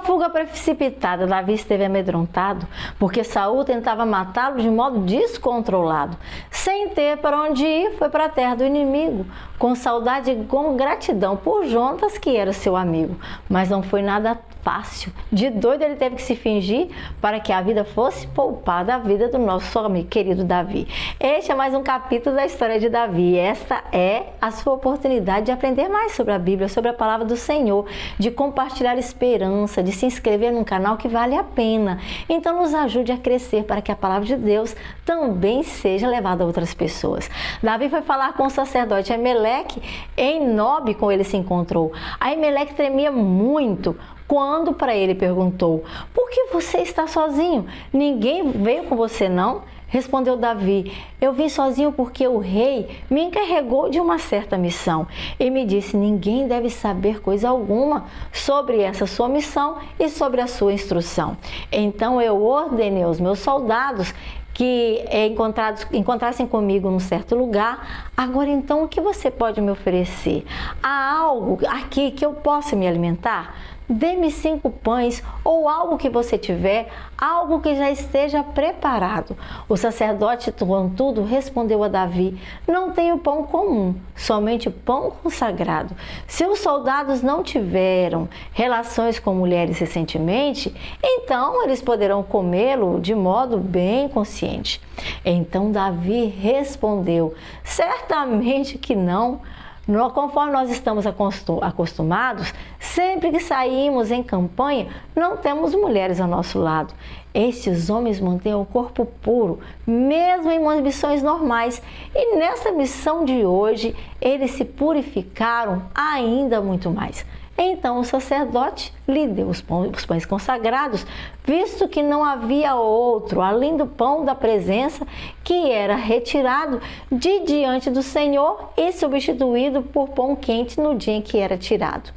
fuga precipitada, Davi esteve amedrontado, porque Saul tentava matá-lo de modo descontrolado. Sem ter para onde ir, foi para a terra do inimigo, com saudade e com gratidão por Jonatas, que era seu amigo. Mas não foi nada fácil. De doido ele teve que se fingir para que a vida fosse poupada, a vida do nosso amigo querido Davi. Este é mais um capítulo da história de Davi. Esta é a sua oportunidade de aprender mais sobre a Bíblia, sobre a palavra do Senhor, de compartilhar esperança, de se inscrever num canal que vale a pena. Então nos ajude a crescer para que a palavra de Deus também seja levada a outras pessoas. Davi foi falar com o sacerdote Aimeleque, em Nob com ele se encontrou. Aimeleque tremia muito quando para ele perguntou: por que você está sozinho? Ninguém veio com você não? Respondeu Davi: eu vim sozinho porque o rei me encarregou de uma certa missão e me disse: ninguém deve saber coisa alguma sobre essa sua missão e sobre a sua instrução. Então eu ordenei aos meus soldados que encontrassem comigo num certo lugar. Agora então, o que você pode me oferecer? Há algo aqui que eu possa me alimentar? Dê-me 5 pães ou algo que você tiver, algo que já esteja preparado. O sacerdote, contudo, respondeu a Davi: não tenho pão comum, somente pão consagrado. Se os soldados não tiveram relações com mulheres recentemente, então eles poderão comê-lo de modo bem consciente. Então Davi respondeu: certamente que não. Conforme nós estamos acostumados, sempre que saímos em campanha, não temos mulheres ao nosso lado. Estes homens mantêm o corpo puro, mesmo em missões normais. E nessa missão de hoje, eles se purificaram ainda muito mais. Então o sacerdote lhe deu os pães consagrados, visto que não havia outro, além do pão da presença, que era retirado de diante do Senhor e substituído por pão quente no dia em que era tirado.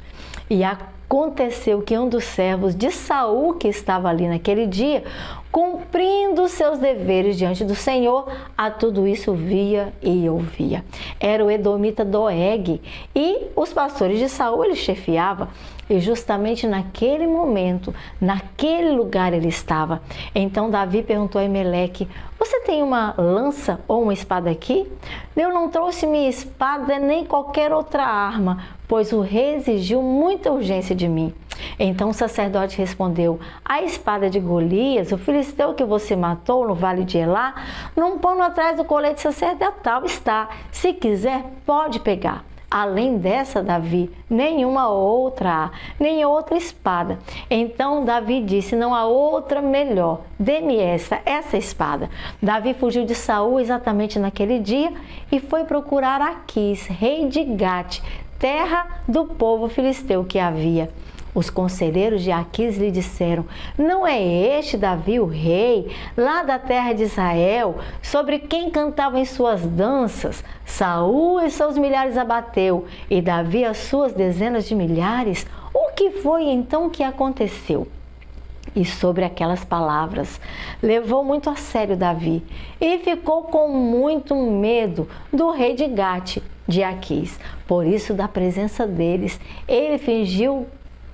E aconteceu que um dos servos de Saul, que estava ali naquele dia, cumprindo seus deveres diante do Senhor, a tudo isso via e ouvia. Era o edomita Doeg, e os pastores de Saul ele chefiava, e justamente naquele momento, naquele lugar ele estava. Então Davi perguntou a Aimeleque: você tem uma lança ou uma espada aqui? Eu não trouxe minha espada nem qualquer outra arma, pois o rei exigiu muita urgência de mim. Então o sacerdote respondeu: a espada de Golias, o filisteu que você matou no vale de Elá, num pano atrás do colete sacerdotal está. Se quiser, pode pegar. Além dessa, Davi, nenhuma outra, nem outra espada. Então Davi disse: não há outra melhor, dê-me essa espada. Davi fugiu de Saul exatamente naquele dia e foi procurar Aquis, rei de Gate, terra do povo filisteu que havia. Os conselheiros de Aquis lhe disseram: não é este Davi o rei, lá da terra de Israel, sobre quem cantavam em suas danças? Saul e seus milhares abateu, e Davi as suas dezenas de milhares. O que foi então que aconteceu? E sobre aquelas palavras, levou muito a sério Davi, e ficou com muito medo do rei de Gate, de Aquis. Por isso, da presença deles, ele fingiu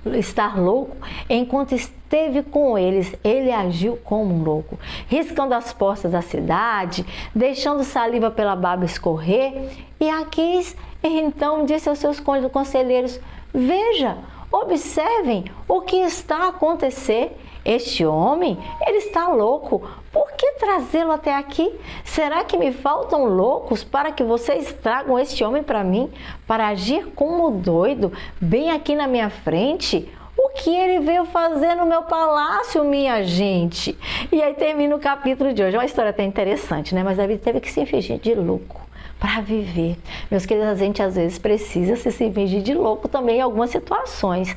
estar louco. Enquanto esteve com eles, ele agiu como um louco, riscando as portas da cidade, deixando saliva pela baba escorrer. E Aquis então disse aos seus conselheiros: veja, observem o que está a acontecer. Este homem, ele está louco. Por que trazê-lo até aqui? Será que me faltam loucos para que vocês tragam este homem para mim, para agir como doido, bem aqui na minha frente? O que ele veio fazer no meu palácio, minha gente? E aí termina o capítulo de hoje. É uma história até interessante, né? Mas Davi teve que se fingir de louco para viver. Meus queridos, a gente às vezes precisa se fingir de louco também em algumas situações.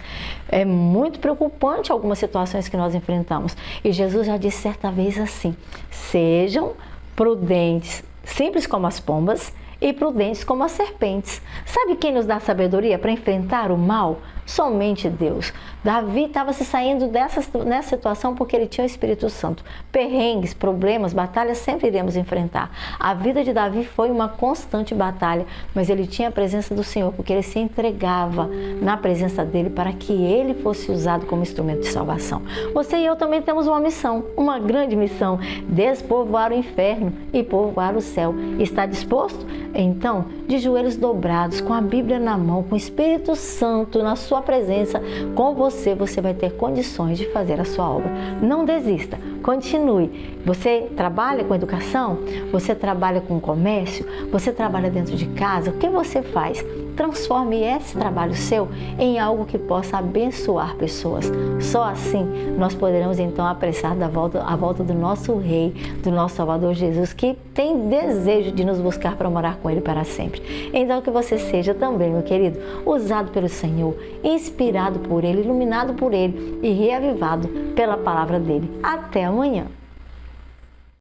É muito preocupante algumas situações que nós enfrentamos. E Jesus já disse certa vez assim: sejam prudentes, simples como as pombas e prudentes como as serpentes. Sabe quem nos dá sabedoria para enfrentar o mal? Somente Deus. Davi estava se saindo nessa situação porque ele tinha o Espírito Santo. Perrengues, problemas, batalhas sempre iremos enfrentar. A vida de Davi foi uma constante batalha, mas ele tinha a presença do Senhor, porque ele se entregava na presença dele para que ele fosse usado como instrumento de salvação. Você e eu também temos uma missão, uma grande missão: despovoar o inferno e povoar o céu. Está disposto? Então, de joelhos dobrados, com a Bíblia na mão, com o Espírito Santo na sua presença, com você vai ter condições de fazer a sua obra. Não desista, continue. Você trabalha com educação? Você trabalha com comércio? Você trabalha dentro de casa? O que você faz? Transforme esse trabalho seu em algo que possa abençoar pessoas. Só assim nós poderemos então apressar a volta do nosso Rei, do nosso Salvador Jesus, que tem desejo de nos buscar para morar com Ele para sempre. Então que você seja também, meu querido, usado pelo Senhor, inspirado por Ele, iluminado por Ele e reavivado pela palavra dEle. Até amanhã!